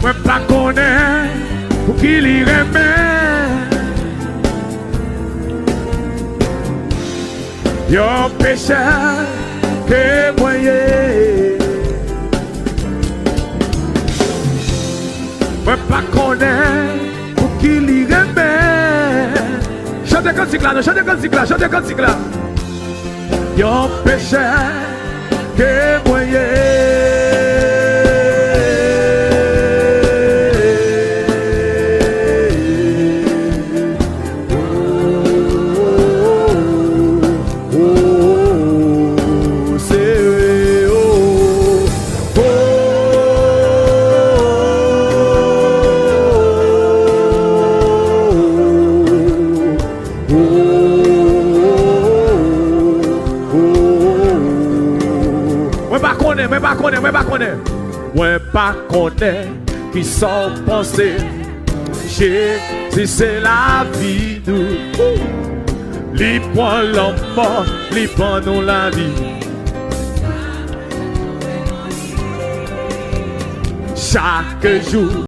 Moi pas connaître pour qui l'y remet. Yo péché que moyen. Moi pas connaître pour qui l'y remet. Chante cantique là, chante cantique là, chante cantique là. Yo péché que moyen. Ouais, pas connaître qui sont pensés. Jésus, c'est la vie nous. Li prend l'homme mort, li prend nous la vie. Chaque jour.